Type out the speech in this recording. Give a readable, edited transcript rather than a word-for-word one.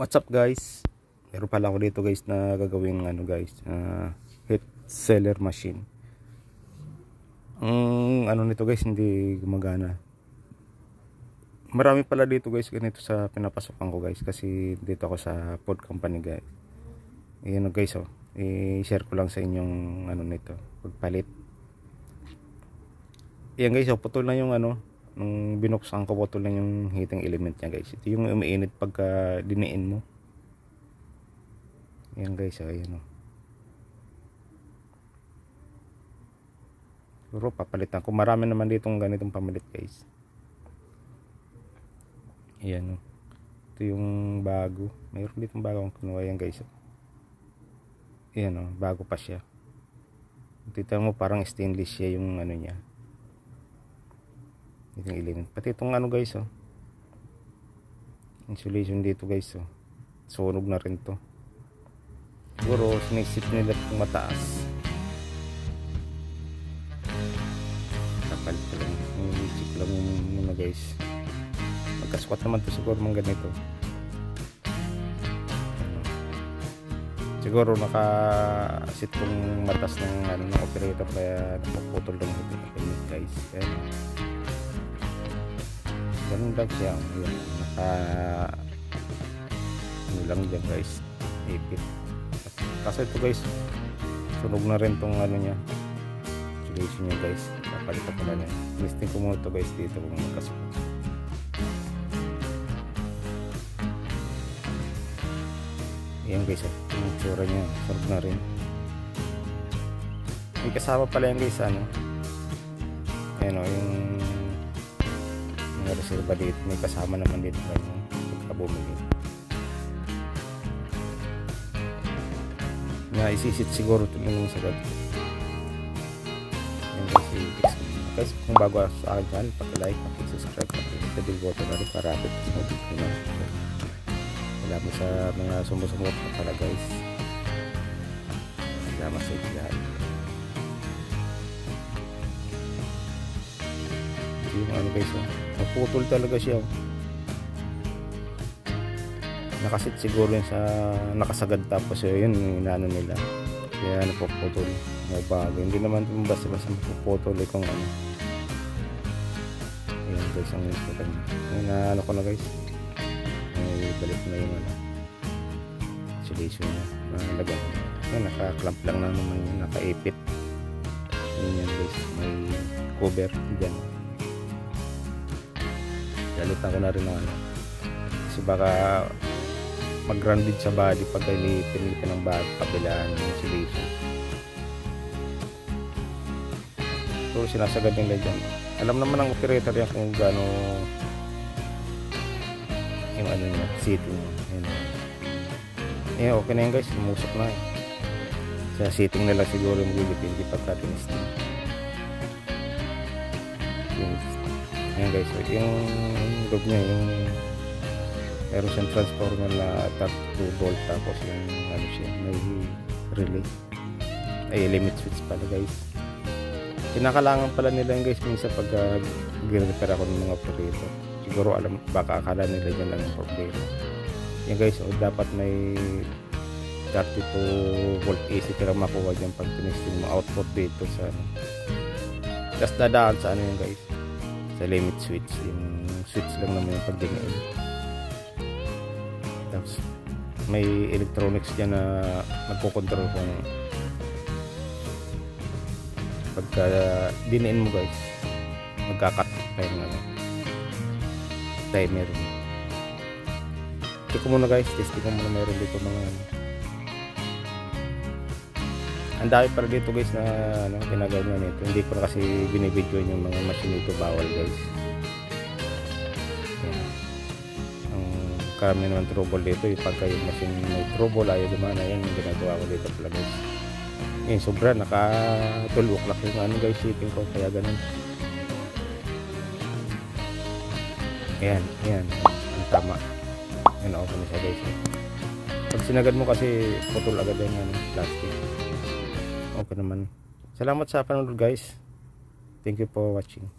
What's up guys? Meron pala ako dito guys na gagawin heat seller machine. Ang nito guys hindi gumagana. Marami pala dito guys ganito sa pinapasokan ko guys kasi dito ako sa food company guys. Ayan guys i-share ko lang sa inyong nito, pagpalit. Ayan guys putol na yung nung binuksan ko, putol na yung heating element niya guys. Ito yung umiinit pagka diniin mo. Ayan guys ayan Siguro papalitan ko. Marami naman ditong ganitong pamalit guys. Ayan ito yung bago. Mayroon ditong bago akong kinuha yan guys. Ayan bago pa siya. Tita mo parang stainless siya yung niya. Itong element. Pati itong guys insulation dito guys sunog na rin to. Siguro sinisip nila itong mataas. Kapal pa lang. Check lang muna guys. Magkasquat naman to siguro mga ganito. Siguro nakasit tong matas ng operator kaya napuputol lang ito guys. Ayan. Ganun lang siya. Ayan. Lang dyan guys. Ipit. Kasi ito guys sunog na rin tong niya. Insulation niya guys. Papalitan ko na niya. Listing ko muna ito guys dito kung magkasukot. Ayan guys yung tsura niya. Sunog na rin. May kasama pala yan guys ayan yung reserva dito. May kasama naman dito pagka bumili na isisit siguro ito yung sagad. Guys kung bago sa akin channel, paki-like, paki-subscribe, paki-hit the bell button na rin para update sa mga video na. Salamat sa mga sumusumot na pala guys. Salamat sa inyo lahat. Yung guys naputol talaga siya. Nakasit siguro yun sa nakasagad, tapos yun inaano nila kaya napuputol. Bago hindi naman basta-basta mapuputol kung ayan guys ang instruction yung ko na guys. May balik na yung insulation na nalagyan. Ayan naka-clamp lang naman yun, nakaipit yun guys. May cover dyan. Galitan ko na rin kasi baka mag-grounded sa body pag pinilitan ng body kabilaan ng insulation. So sinasagad nila dyan. Alam naman ng operator yan kung gaano yung niya, seating niya. Okay na yan guys, lumusok na sa seating nila siguro yung magigipindi pagka tinisting. Ayan guys yung loob niya yung meron siyang transformer na 2 volt, tapos yung siya may relay ay limit switch pala guys. Kinakalangan pala nila yung guys minsan pag gire-repair ako ng mga operator. Siguro baka akala nila dyan lang yung problema. Yan guys dapat may 32 volt AC kaya makuha dyan pag tinesting mo output dito sa just dadaan sa yan guys, sa limit switch. Yung switch lang naman yung pagdingin. Tapos may electronics dyan na magkocontrol kung pagka diniin mo guys magkakat pa yung timer. Check ko muna guys, testing ko muna. Meron dito mga ang dami para dito guys na ginagawa na nito. Hindi ko na kasi binibidyo yung mga machine nito, bawal guys. Karami naman trouble dito yung pagka yung machine may trouble, ayaw gumana. Yan yung ginagawa ko dito pala guys. Sobra naka 12 o'clock yung guys shipping ko kaya ganun. Ayan ang tama. Yan okay na siya guys. Pag sinagad mo kasi putol agad yung plastic. Okay naman. Salamat sa panonood guys. Thank you for watching.